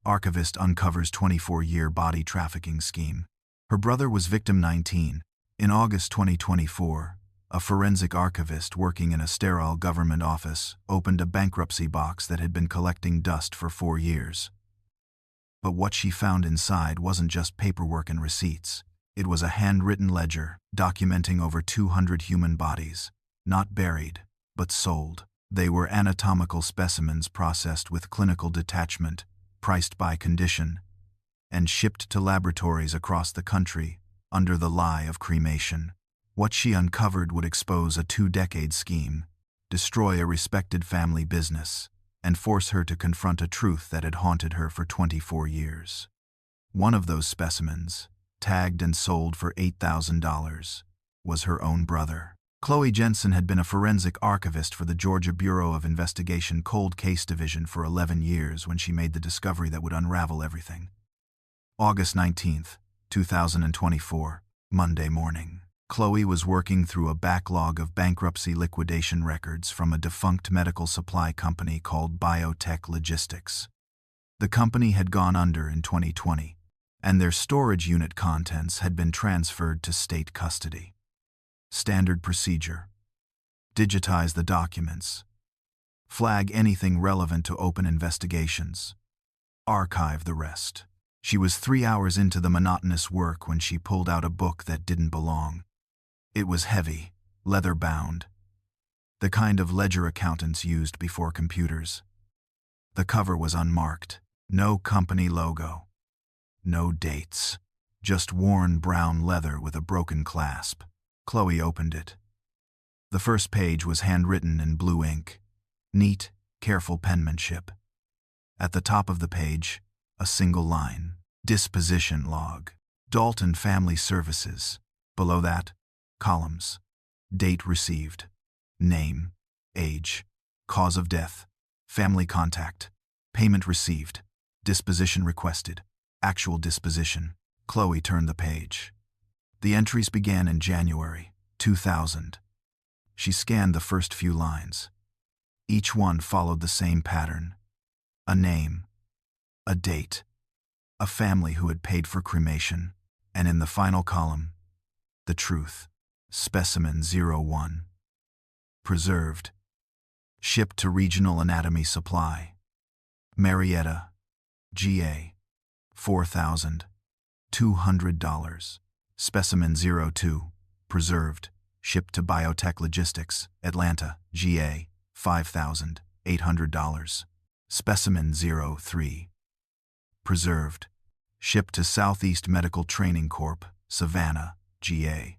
Archivist uncovers 24-year body trafficking scheme. Her brother was victim 19. In August 2024, a forensic archivist working in a sterile government office opened a bankruptcy box that had been collecting dust for 4 years. But what she found inside wasn't just paperwork and receipts. It was a handwritten ledger documenting over 200 human bodies, not buried, but sold. They were anatomical specimens processed with clinical detachment, priced by condition, and shipped to laboratories across the country under the lie of cremation. What she uncovered would expose a 2-decade scheme, destroy a respected family business, and force her to confront a truth that had haunted her for 24 years. One of those specimens, tagged and sold for $8,000, was her own brother. Chloe Jensen had been a forensic archivist for the Georgia Bureau of Investigation Cold Case Division for 11 years when she made the discovery that would unravel everything. August 19, 2024, Monday morning. Chloe was working through a backlog of bankruptcy liquidation records from a defunct medical supply company called Biotech Logistics. The company had gone under in 2020, and their storage unit contents had been transferred to state custody. Standard procedure: digitize the documents, flag anything relevant to open investigations, archive the rest. She was 3 hours into the monotonous work when she pulled out a book that didn't belong. It was heavy, leather-bound, the kind of ledger accountants used before computers. The cover was unmarked, no company logo, no dates, just worn brown leather with a broken clasp. Chloe opened it. The first page was handwritten in blue ink, neat, careful penmanship. At the top of the page, a single line: disposition log, Dalton Family Services. Below that, columns: date received, name, age, cause of death, family contact, payment received, disposition requested, actual disposition. Chloe turned the page. The entries began in January 2000. She scanned the first few lines. Each one followed the same pattern: a name, a date, a family who had paid for cremation, and in the final column, the truth: specimen 01. Preserved. Shipped to Regional Anatomy Supply, Marietta, GA. $4,200. Specimen 02. Preserved. Shipped to Biotech Logistics, Atlanta, GA. $5,800. Specimen 03. Preserved. Shipped to Southeast Medical Training Corp., Savannah, GA.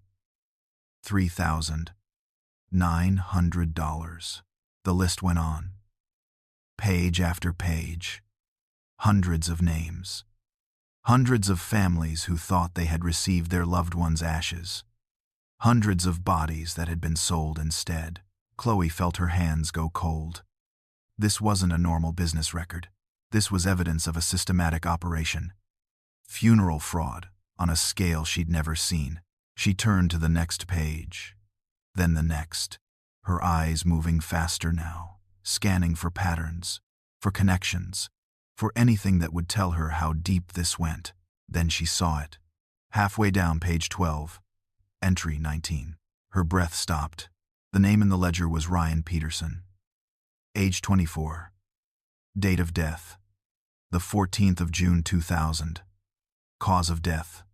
$3,900. The list went on. Page after page. Hundreds of names. Hundreds of families who thought they had received their loved ones' ashes. Hundreds of bodies that had been sold instead. Chloe felt her hands go cold. This wasn't a normal business record. This was evidence of a systematic operation. Funeral fraud on a scale she'd never seen. She turned to the next page, then the next, her eyes moving faster now, scanning for patterns, for connections, for anything that would tell her how deep this went. Then she saw it. Halfway down page 12, entry 19. Her breath stopped. The name in the ledger was Ryan Peterson. Age 24. Date of death: the 14th of June 2000. Cause of death: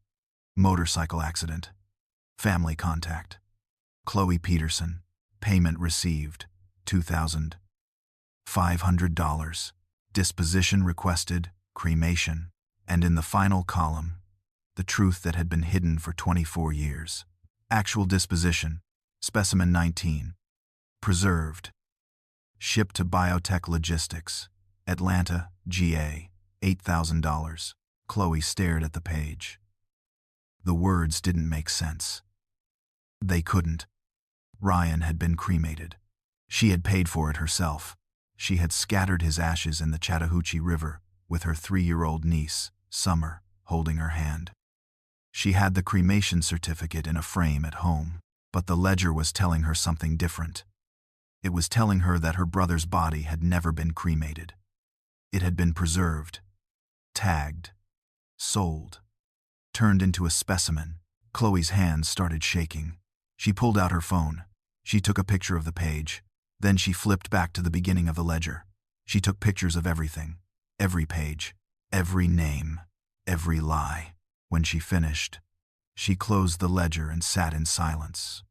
motorcycle accident. Family contact: Chloe Peterson. Payment received: $2,500. Disposition requested: cremation. And in the final column, the truth that had been hidden for 24 years. Actual disposition: specimen 19. Preserved. Shipped to Biotech Logistics, Atlanta, GA. $8,000. Chloe stared at the page. The words didn't make sense. They couldn't. Ryan had been cremated. She had paid for it herself. She had scattered his ashes in the Chattahoochee River with her 3-year-old niece, Summer, holding her hand. She had the cremation certificate in a frame at home, but the ledger was telling her something different. It was telling her that her brother's body had never been cremated. It had been preserved. tagged, sold, turned into a specimen. Chloe's hands started shaking. She pulled out her phone. She took a picture of the page. Then she flipped back to the beginning of the ledger. She took pictures of everything, every page, every name, every lie. When she finished, she closed the ledger and sat in silence.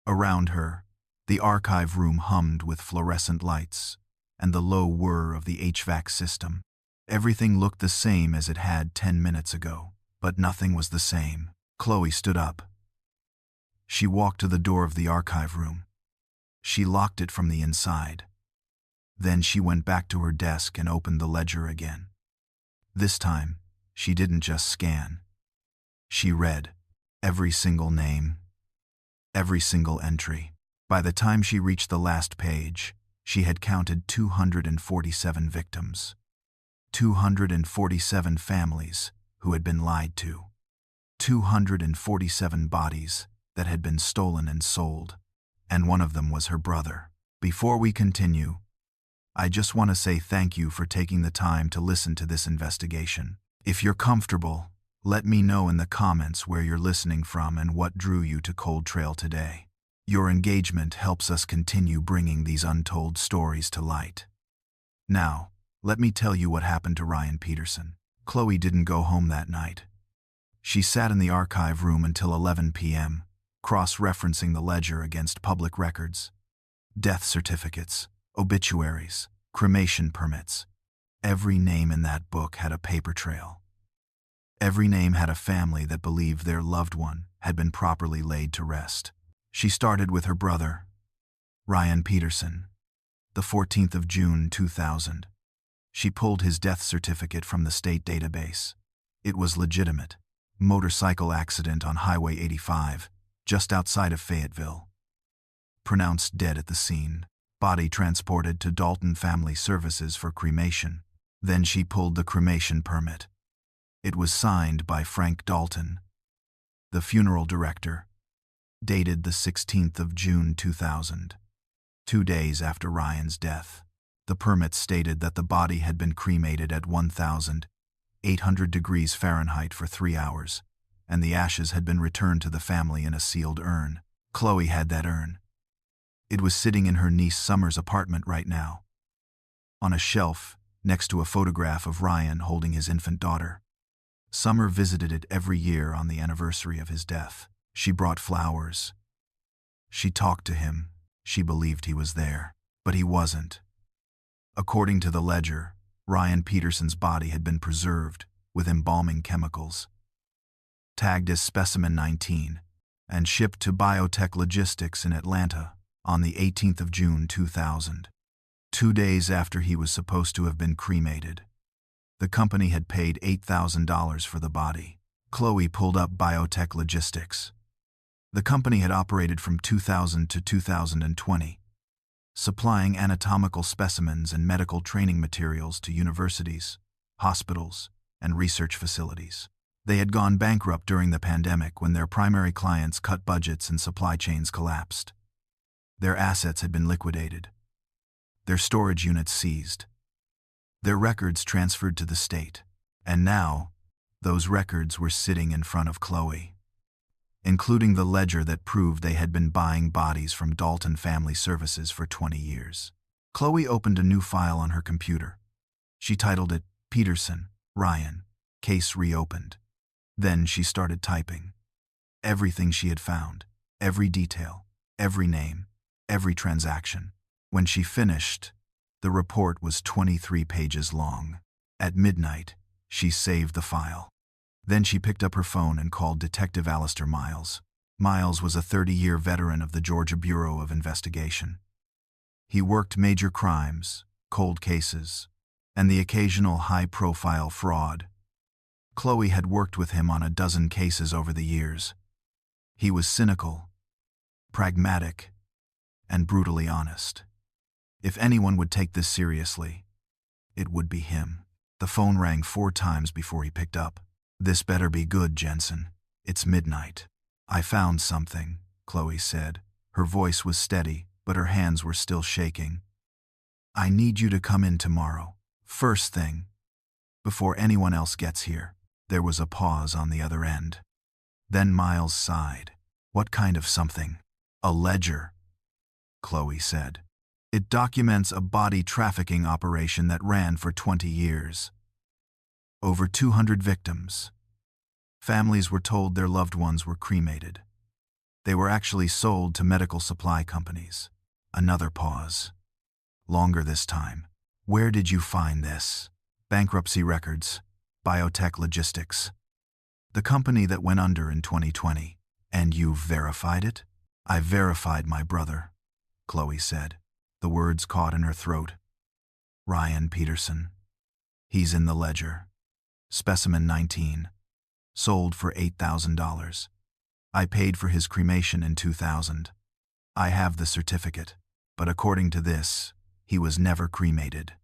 Around her, the archive room hummed with fluorescent lights and the low whir of the HVAC system. Everything looked the same as it had 10 minutes ago, but nothing was the same. Chloe stood up. She walked to the door of the archive room. She locked it from the inside. Then she went back to her desk and opened the ledger again. This time, she didn't just scan. She read every single name, every single entry. By the time she reached the last page, she had counted 247 victims. 247 families who had been lied to. 247 bodies that had been stolen and sold. And one of them was her brother. Before we continue, I just want to say thank you for taking the time to listen to this investigation. If you're comfortable, let me know in the comments where you're listening from and what drew you to Cold Trail today. Your engagement helps us continue bringing these untold stories to light. Now, let me tell you what happened to Ryan Peterson. Chloe didn't go home that night. She sat in the archive room until 11 p.m., cross-referencing the ledger against public records. Death certificates, obituaries, cremation permits. Every name in that book had a paper trail. Every name had a family that believed their loved one had been properly laid to rest. She started with her brother, Ryan Peterson, the 14th of June 2000. She pulled his death certificate from the state database. It was legitimate. Motorcycle accident on Highway 85, just outside of Fayetteville. Pronounced dead at the scene. Body transported to Dalton Family Services for cremation. Then she pulled the cremation permit. It was signed by Frank Dalton, the funeral director. Dated the 16th of June 2000. 2 days after Ryan's death. The permit stated that the body had been cremated at 1,800 degrees Fahrenheit for 3 hours, and the ashes had been returned to the family in a sealed urn. Chloe had that urn. It was sitting in her niece Summer's apartment right now, on a shelf next to a photograph of Ryan holding his infant daughter. Summer visited it every year on the anniversary of his death. She brought flowers. She talked to him. She believed he was there, but he wasn't. According to the ledger, Ryan Peterson's body had been preserved with embalming chemicals, tagged as Specimen 19, and shipped to Biotech Logistics in Atlanta on the 18th of June 2000. 2 days after he was supposed to have been cremated. The company had paid $8,000 for the body. Chloe pulled up Biotech Logistics. The company had operated from 2000 to 2020, supplying anatomical specimens and medical training materials to universities, hospitals, and research facilities. They had gone bankrupt during the pandemic when their primary clients cut budgets and supply chains collapsed. Their assets had been liquidated, their storage units seized, their records transferred to the state, and now, those records were sitting in front of Chloe, including the ledger that proved they had been buying bodies from Dalton Family Services for 20 years. Chloe opened a new file on her computer. She titled it, Peterson, Ryan, Case Reopened. Then she started typing. Everything she had found, every detail, every name, every transaction. When she finished, the report was 23 pages long. At midnight, she saved the file. Then she picked up her phone and called Detective Alistair Miles. Miles was a 30-year veteran of the Georgia Bureau of Investigation. He worked major crimes, cold cases, and the occasional high-profile fraud. Chloe had worked with him on a dozen cases over the years. He was cynical, pragmatic, and brutally honest. If anyone would take this seriously, it would be him. The phone rang 4 times before he picked up. This better be good, Jensen. It's midnight. I found something, Chloe said. Her voice was steady, but her hands were still shaking. I need you to come in tomorrow, first thing, before anyone else gets here." There was a pause on the other end. Then Miles sighed. "What kind of something?" "A ledger," Chloe said. "It documents a body trafficking operation that ran for 20 years. Over 200 victims. Families were told their loved ones were cremated. They were actually sold to medical supply companies." Another pause. Longer this time. "Where did you find this?" "Bankruptcy records. Biotech Logistics. The company that went under in 2020. "And you've verified it?" "I verified my brother," Chloe said. The words caught in her throat. "Ryan Peterson. He's in the ledger. Specimen 19. Sold for $8,000. I paid for his cremation in 2000. I have the certificate, but according to this, he was never cremated.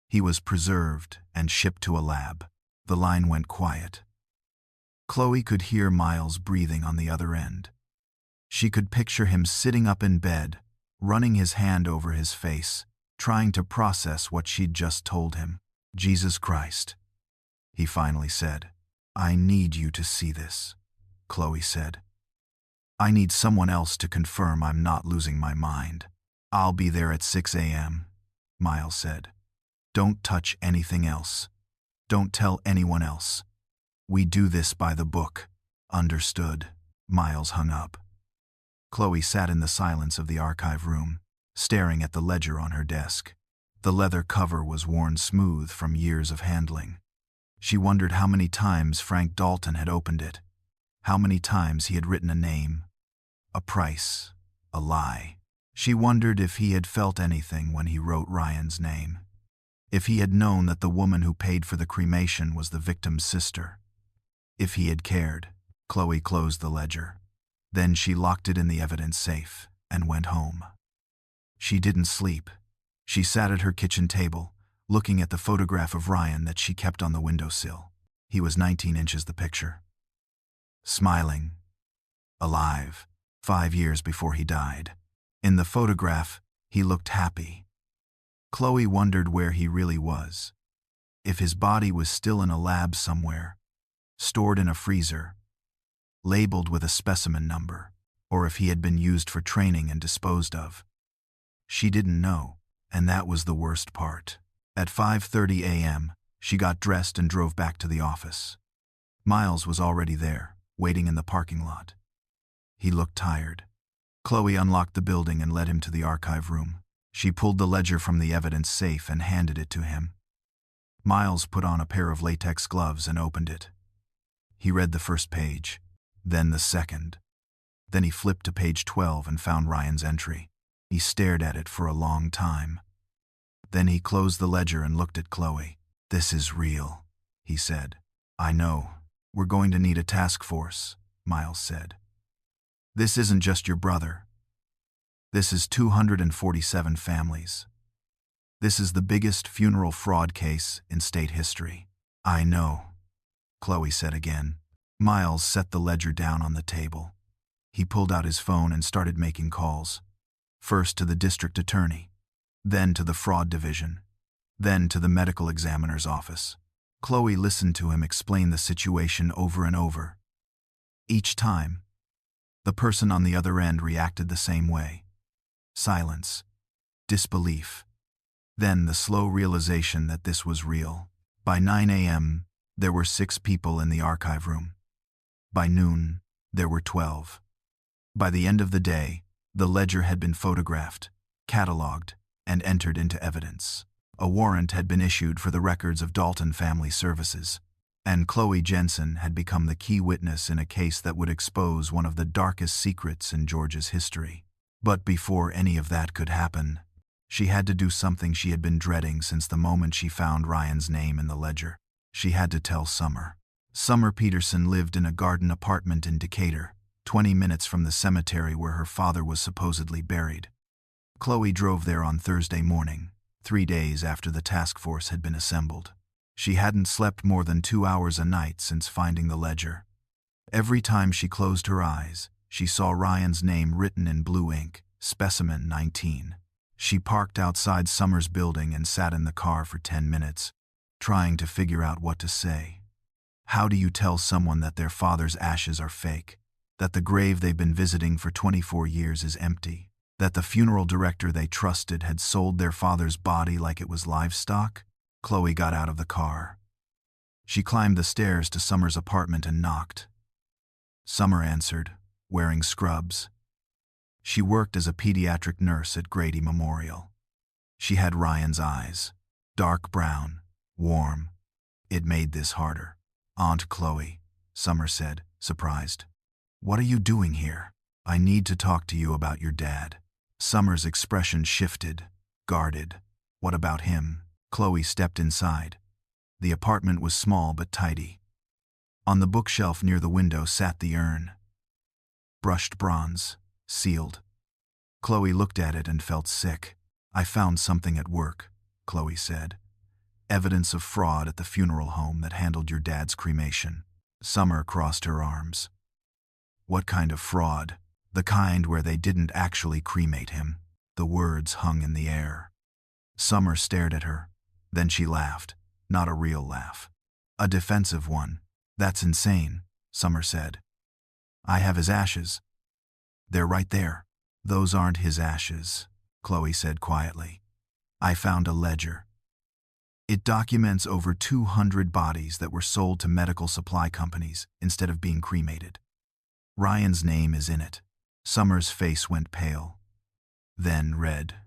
He was preserved and shipped to a lab." The line went quiet. Chloe could hear Miles breathing on the other end. She could picture him sitting up in bed, running his hand over his face, trying to process what she'd just told him. "Jesus Christ," he finally said. "I need you to see this," Chloe said. "I need someone else to confirm I'm not losing my mind." "I'll be there at 6 a.m., Miles said. "Don't touch anything else. Don't tell anyone else. We do this by the book." "Understood." Miles hung up. Chloe sat in the silence of the archive room, staring at the ledger on her desk. The leather cover was worn smooth from years of handling. She wondered how many times Frank Dalton had opened it, how many times he had written a name, a price, a lie. She wondered if he had felt anything when he wrote Ryan's name. If he had known that the woman who paid for the cremation was the victim's sister. If he had cared. Chloe closed the ledger. Then she locked it in the evidence safe and went home. She didn't sleep. She sat at her kitchen table, looking at the photograph of Ryan that she kept on the windowsill. He was 19 inches the picture. Smiling. Alive. 5 years before he died. In the photograph, he looked happy. Chloe wondered where he really was. If his body was still in a lab somewhere, stored in a freezer, labeled with a specimen number, or if he had been used for training and disposed of. She didn't know, and that was the worst part. At 5:30 a.m., she got dressed and drove back to the office. Miles was already there, waiting in the parking lot. He looked tired. Chloe unlocked the building and led him to the archive room. She pulled the ledger from the evidence safe and handed it to him. Miles put on a pair of latex gloves and opened it. He read the first page, then the second. Then he flipped to page 12 and found Ryan's entry. He stared at it for a long time. Then he closed the ledger and looked at Chloe. "This is real," he said. "I know. We're going to need a task force," Miles said. "This isn't just your brother. This is 247 families. This is the biggest funeral fraud case in state history." "I know," Chloe said again. Miles set the ledger down on the table. He pulled out his phone and started making calls. First to the district attorney, then to the fraud division, then to the medical examiner's office. Chloe listened to him explain the situation over and over. Each time, the person on the other end reacted the same way. Silence, disbelief, then the slow realization that this was real. By 9 a.m., there were 6 people in the archive room. By noon, there were 12. By the end of the day, the ledger had been photographed, cataloged, and entered into evidence. A warrant had been issued for the records of Dalton Family Services, and Chloe Jensen had become the key witness in a case that would expose one of the darkest secrets in Georgia's history. But before any of that could happen, she had to do something she had been dreading since the moment she found Ryan's name in the ledger. She had to tell Summer. Summer Peterson lived in a garden apartment in Decatur, 20 minutes from the cemetery where her father was supposedly buried. Chloe drove there on Thursday morning, 3 days after the task force had been assembled. She hadn't slept more than 2 hours a night since finding the ledger. Every time she closed her eyes, she saw Ryan's name written in blue ink, Specimen 19. She parked outside Summer's building and sat in the car for 10 minutes. trying to figure out what to say. How do you tell someone that their father's ashes are fake? That the grave they've been visiting for 24 years is empty? That the funeral director they trusted had sold their father's body like it was livestock? Chloe got out of the car. She climbed the stairs to Summer's apartment and knocked. Summer answered, wearing scrubs. She worked as a pediatric nurse at Grady Memorial. She had Ryan's eyes, dark brown, warm. It made this harder. "Aunt Chloe," Summer said, surprised. "What are you doing here? I need to talk to you about your dad." Summer's expression shifted, guarded. "What about him?" Chloe stepped inside. The apartment was small but tidy. On the bookshelf near the window sat the urn. Brushed bronze, sealed. Chloe looked at it and felt sick. "I found something at work," Chloe said. "Evidence of fraud at the funeral home that handled your dad's cremation." Summer crossed her arms. "What kind of fraud?" "The kind where they didn't actually cremate him." The words hung in the air. Summer stared at her. Then she laughed. Not a real laugh. A defensive one. "That's insane," Summer said. "I have his ashes. They're right there." "Those aren't his ashes," Chloe said quietly. "I found a ledger. It documents over 200 bodies that were sold to medical supply companies instead of being cremated. Ryan's name is in it." Summer's face went pale, then red.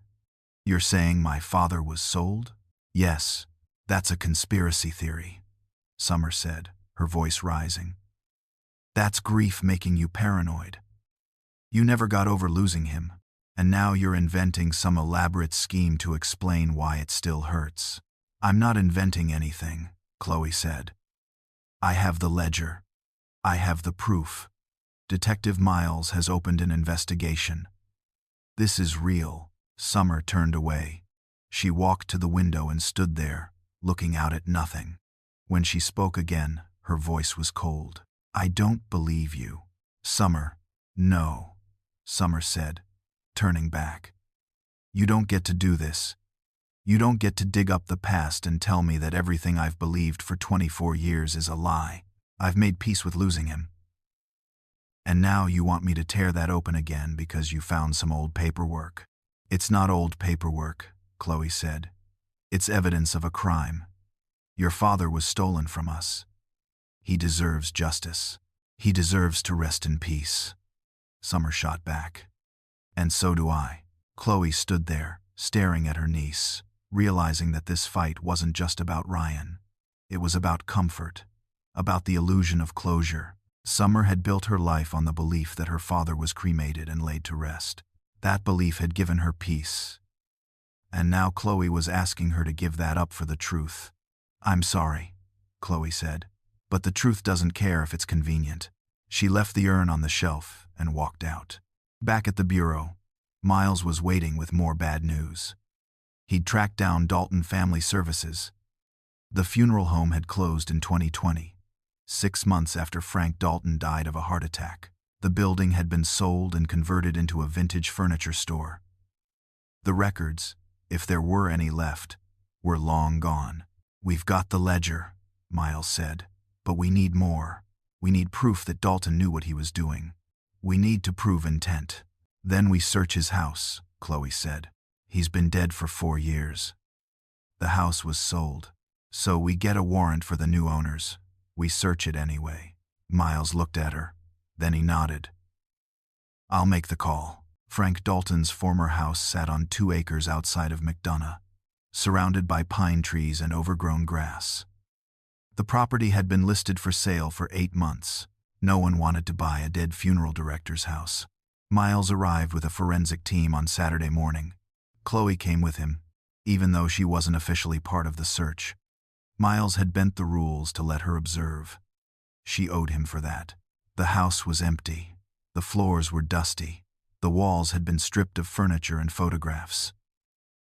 "You're saying my father was sold?" "Yes, that's a conspiracy theory," Summer said, her voice rising. "That's grief making you paranoid. You never got over losing him, and now you're inventing some elaborate scheme to explain why it still hurts." "I'm not inventing anything," Chloe said. "I have the ledger. I have the proof. Detective Miles has opened an investigation. This is real." Summer turned away. She walked to the window and stood there, looking out at nothing. When she spoke again, her voice was cold. "I don't believe you." "Summer." "No," Summer said, turning back. "You don't get to do this. You don't get to dig up the past and tell me that everything I've believed for 24 years is a lie. I've made peace with losing him. And now you want me to tear that open again because you found some old paperwork." "It's not old paperwork," Chloe said. "It's evidence of a crime. Your father was stolen from us. He deserves justice. He deserves to rest in peace." Summer shot back. "And so do I." Chloe stood there, staring at her niece, realizing that this fight wasn't just about Ryan. It was about comfort, about the illusion of closure. Summer had built her life on the belief that her father was cremated and laid to rest. That belief had given her peace. And now Chloe was asking her to give that up for the truth. "I'm sorry," Chloe said, "but the truth doesn't care if it's convenient." She left the urn on the shelf and walked out. Back at the bureau, Miles was waiting with more bad news. He'd tracked down Dalton Family Services. The funeral home had closed in 2020, 6 months after Frank Dalton died of a heart attack. The building had been sold and converted into a vintage furniture store. The records, if there were any left, were long gone. "We've got the ledger," Miles said, "but we need more. We need proof that Dalton knew what he was doing. We need to prove intent." "Then we search his house," Chloe said. "He's been dead for 4 years. The house was sold. So we get a warrant for the new owners. We search it anyway." Miles looked at her. Then he nodded. "I'll make the call." Frank Dalton's former house sat on 2 acres outside of McDonough, surrounded by pine trees and overgrown grass. The property had been listed for sale for 8 months. No one wanted to buy a dead funeral director's house. Miles arrived with a forensic team on Saturday morning. Chloe came with him, even though she wasn't officially part of the search. Miles had bent the rules to let her observe. She owed him for that. The house was empty. The floors were dusty. The walls had been stripped of furniture and photographs.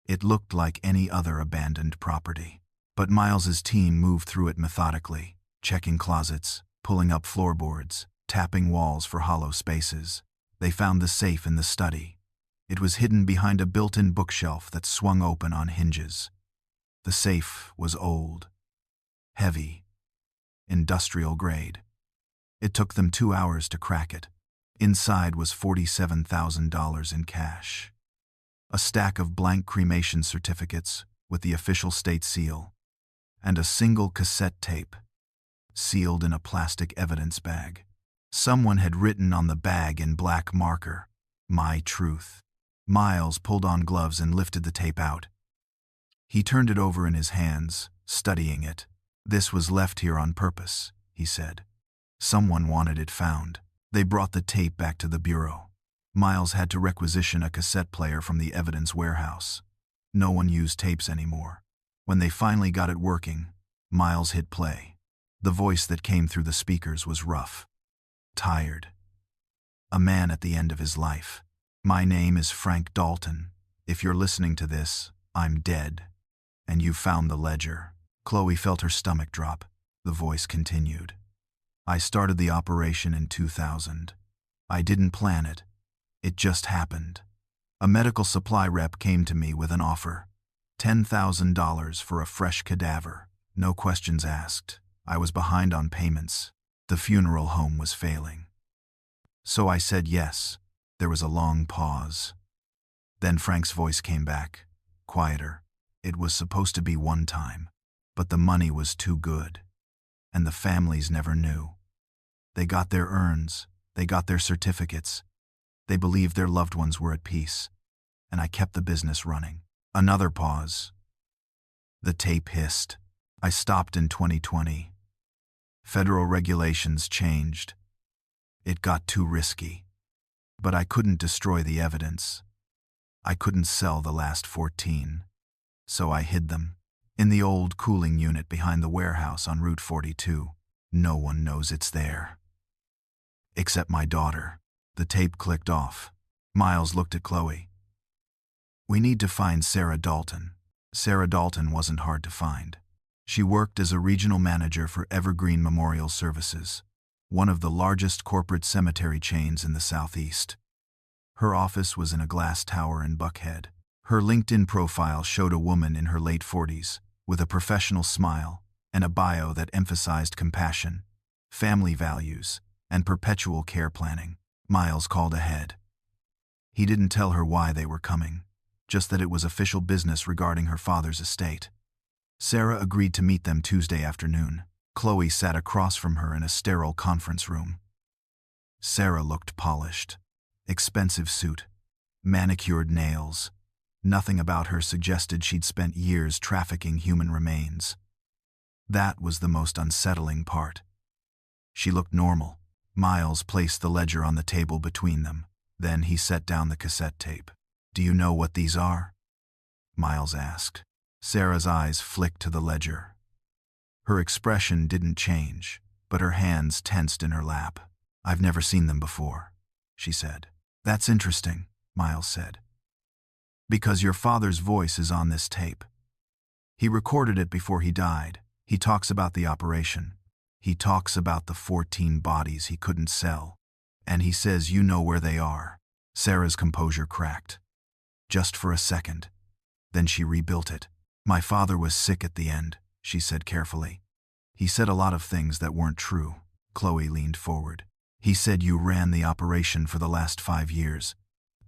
It looked like any other abandoned property. But Miles's team moved through it methodically, checking closets, pulling up floorboards, tapping walls for hollow spaces. They found the safe in the study. It was hidden behind a built-in bookshelf that swung open on hinges. The safe was old, Heavy. Industrial grade. It took them 2 hours to crack it. Inside was $47,000 in cash. A stack of blank cremation certificates with the official state seal, and a single cassette tape, sealed in a plastic evidence bag. Someone had written on the bag in black marker, "My Truth." Miles pulled on gloves and lifted the tape out. He turned it over in his hands, studying it. "This was left here on purpose," he said. "Someone wanted it found." They brought the tape back to the bureau. Miles had to requisition a cassette player from the evidence warehouse. No one used tapes anymore. When they finally got it working, Miles hit play. The voice that came through the speakers was rough. Tired. A man at the end of his life. "My name is Frank Dalton. If you're listening to this, I'm dead. And you found the ledger." Chloe felt her stomach drop. The voice continued. "I started the operation in 2000. I didn't plan it. It just happened. A medical supply rep came to me with an offer. $10,000 for a fresh cadaver. No questions asked. I was behind on payments. The funeral home was failing. So I said yes." There was a long pause. Then Frank's voice came back, quieter. "It was supposed to be one time, but the money was too good. And the families never knew. They got their urns, they got their certificates. They believed their loved ones were at peace, and I kept the business running." Another pause. The tape hissed. "I stopped in 2020. Federal regulations changed. It got too risky. But I couldn't destroy the evidence. I couldn't sell the last 14. So I hid them in the old cooling unit behind the warehouse on Route 42. No one knows it's there. Except my daughter." The tape clicked off. Miles looked at Chloe. "We need to find Sarah Dalton." Sarah Dalton wasn't hard to find. She worked as a regional manager for Evergreen Memorial Services, one of the largest corporate cemetery chains in the Southeast. Her office was in a glass tower in Buckhead. Her LinkedIn profile showed a woman in her late 40s, with a professional smile and a bio that emphasized compassion, family values, and perpetual care planning. Miles called ahead. He didn't tell her why they were coming, just that it was official business regarding her father's estate. Sarah agreed to meet them Tuesday afternoon. Chloe sat across from her in a sterile conference room. Sarah looked polished. Expensive suit. Manicured nails. Nothing about her suggested she'd spent years trafficking human remains. That was the most unsettling part. She looked normal. Miles placed the ledger on the table between them. Then he set down the cassette tape. "Do you know what these are?" Miles asked. Sarah's eyes flicked to the ledger. Her expression didn't change, but her hands tensed in her lap. "I've never seen them before," she said. "That's interesting," Miles said. "Because your father's voice is on this tape. He recorded it before he died. He talks about the operation. He talks about the 14 bodies he couldn't sell. And he says you know where they are." Sarah's composure cracked. Just for a second. Then she rebuilt it. "My father was sick at the end," she said carefully. "He said a lot of things that weren't true." Chloe leaned forward. "He said you ran the operation for the last 5 years,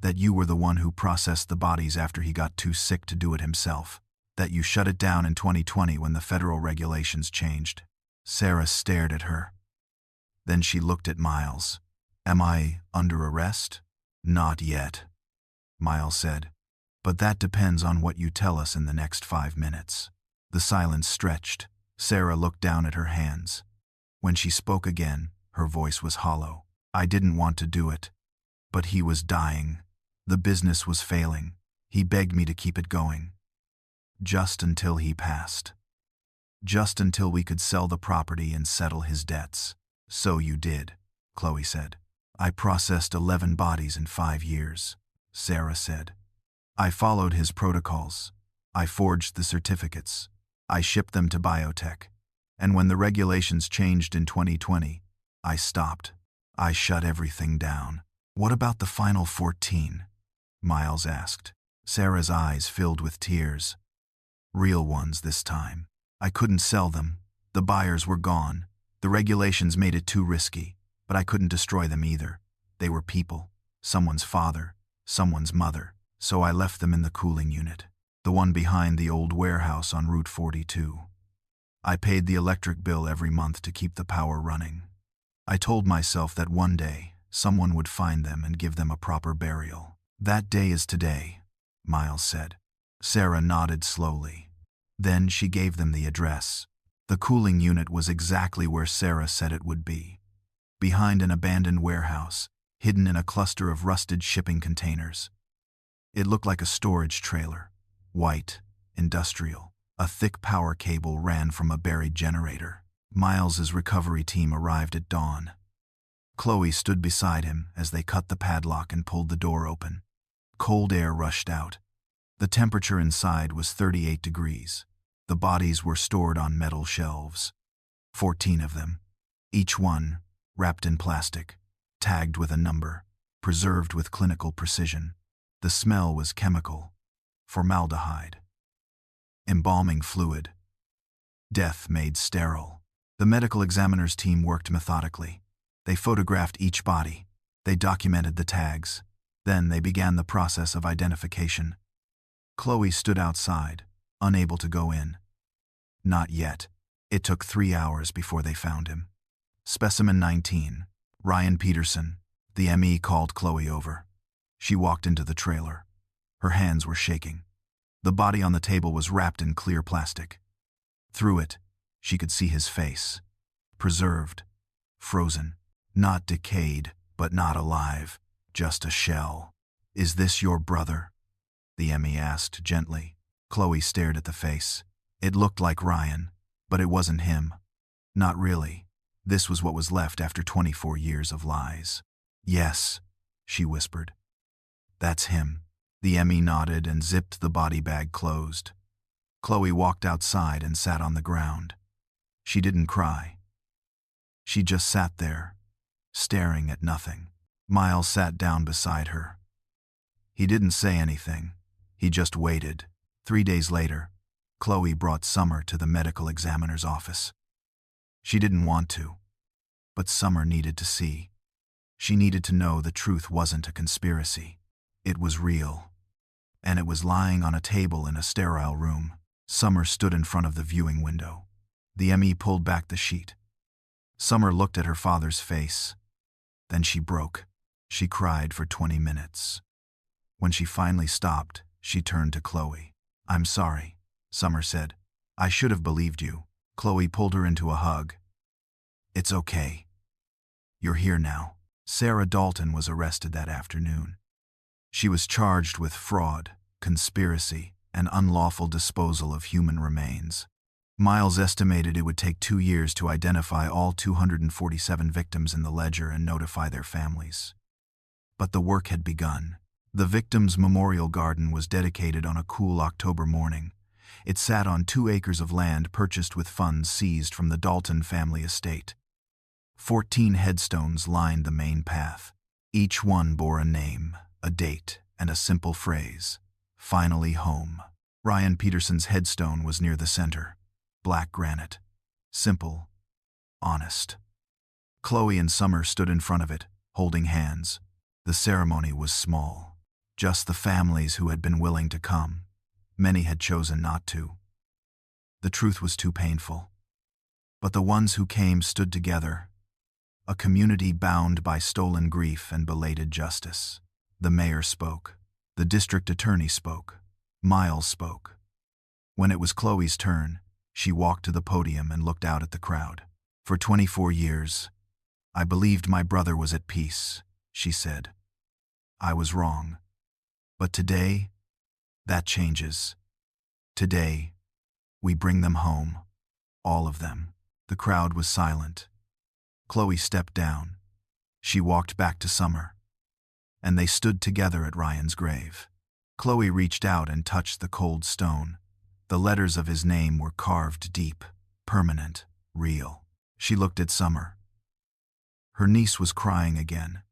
that you were the one who processed the bodies after he got too sick to do it himself, that you shut it down in 2020 when the federal regulations changed." Sarah stared at her. Then she looked at Miles. "Am I under arrest?" "Not yet," Miles said. "But that depends on what you tell us in the next 5 minutes." The silence stretched. Sarah looked down at her hands. When she spoke again, her voice was hollow. "I didn't want to do it. But he was dying. The business was failing. He begged me to keep it going. Just until he passed. Just until we could sell the property and settle his debts." "So you did," Chloe said. "I processed 11 bodies in 5 years," Sarah said. "I followed his protocols. I forged the certificates. I shipped them to biotech. And when the regulations changed in 2020, I stopped. I shut everything down." "What about the final 14? Miles asked. Sarah's eyes filled with tears. "Real ones this time. I couldn't sell them. The buyers were gone. The regulations made it too risky, but I couldn't destroy them either. They were people, someone's father, someone's mother, so I left them in the cooling unit, the one behind the old warehouse on Route 42. I paid the electric bill every month to keep the power running. I told myself that one day, someone would find them and give them a proper burial. That day is today, Miles said. Sarah nodded slowly. Then she gave them the address. The cooling unit was exactly where Sarah said it would be. Behind an abandoned warehouse, hidden in a cluster of rusted shipping containers. It looked like a storage trailer, white, industrial. A thick power cable ran from a buried generator. Miles's recovery team arrived at dawn. Chloe stood beside him as they cut the padlock and pulled the door open. Cold air rushed out. The temperature inside was 38 degrees. The bodies were stored on metal shelves. 14 of them, each one wrapped in plastic, tagged with a number, preserved with clinical precision. The smell was chemical, formaldehyde, embalming fluid, death made sterile. The medical examiner's team worked methodically. They photographed each body. They documented the tags. Then they began the process of identification. Chloe stood outside, unable to go in. Not yet. It took 3 hours before they found him. Specimen 19, Ryan Peterson. The ME called Chloe over. She walked into the trailer. Her hands were shaking. The body on the table was wrapped in clear plastic. Through it, she could see his face. Preserved, frozen, not decayed, but not alive, just a shell. "Is this your brother?" the ME asked gently. Chloe stared at the face. It looked like Ryan, but it wasn't him. Not really. This was what was left after 24 years of lies. "Yes," she whispered. "That's him." The ME nodded and zipped the body bag closed. Chloe walked outside and sat on the ground. She didn't cry. She just sat there, staring at nothing. Miles sat down beside her. He didn't say anything. He just waited. 3 days later, Chloe brought Summer to the medical examiner's office. She didn't want to, but Summer needed to see. She needed to know the truth wasn't a conspiracy. It was real. And it was lying on a table in a sterile room. Summer stood in front of the viewing window. The ME pulled back the sheet. Summer looked at her father's face. Then she broke. She cried for 20 minutes. When she finally stopped, she turned to Chloe. "I'm sorry," Summer said. "I should have believed you." Chloe pulled her into a hug. "It's okay. You're here now." Sarah Dalton was arrested that afternoon. She was charged with fraud, conspiracy, and unlawful disposal of human remains. Miles estimated it would take 2 years to identify all 247 victims in the ledger and notify their families. But the work had begun. The victims' memorial garden was dedicated on a cool October morning. It sat on 2 acres of land purchased with funds seized from the Dalton family estate. 14 headstones lined the main path. Each one bore a name, a date, and a simple phrase: "Finally home." Ryan Peterson's headstone was near the center. Black granite. Simple. Honest. Chloe and Summer stood in front of it, holding hands. The ceremony was small. Just the families who had been willing to come. Many had chosen not to. The truth was too painful. But the ones who came stood together. A community bound by stolen grief and belated justice. The mayor spoke. The district attorney spoke. Miles spoke. When it was Chloe's turn, she walked to the podium and looked out at the crowd. "For 24 years, I believed my brother was at peace," she said. "I was wrong. But today, that changes. Today, we bring them home. All of them." The crowd was silent. Chloe stepped down. She walked back to Summer. And they stood together at Ryan's grave. Chloe reached out and touched the cold stone. The letters of his name were carved deep, permanent, real. She looked at Summer. Her niece was crying again,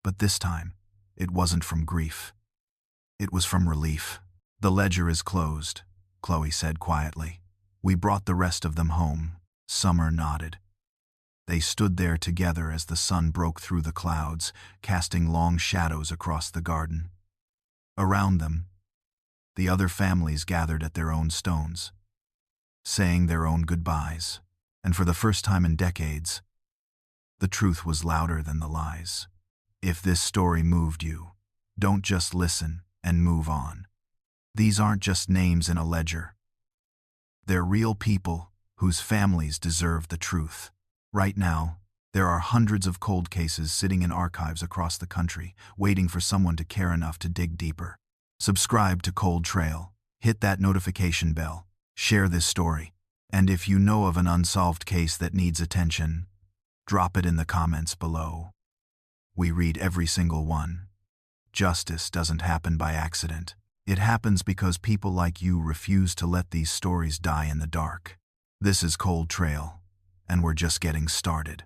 but this time, it wasn't from grief. It was from relief. "The ledger is closed," Chloe said quietly. "We brought the rest of them home." Summer nodded. They stood there together as the sun broke through the clouds, casting long shadows across the garden. Around them, the other families gathered at their own stones, saying their own goodbyes. And for the first time in decades, the truth was louder than the lies. If this story moved you, don't just listen and move on. These aren't just names in a ledger. They're real people whose families deserve the truth. Right now, there are hundreds of cold cases sitting in archives across the country, waiting for someone to care enough to dig deeper. Subscribe to Cold Trail, hit that notification bell, share this story, and if you know of an unsolved case that needs attention, drop it in the comments below. We read every single one. Justice doesn't happen by accident. It happens because people like you refuse to let these stories die in the dark. This is Cold Trail, and we're just getting started.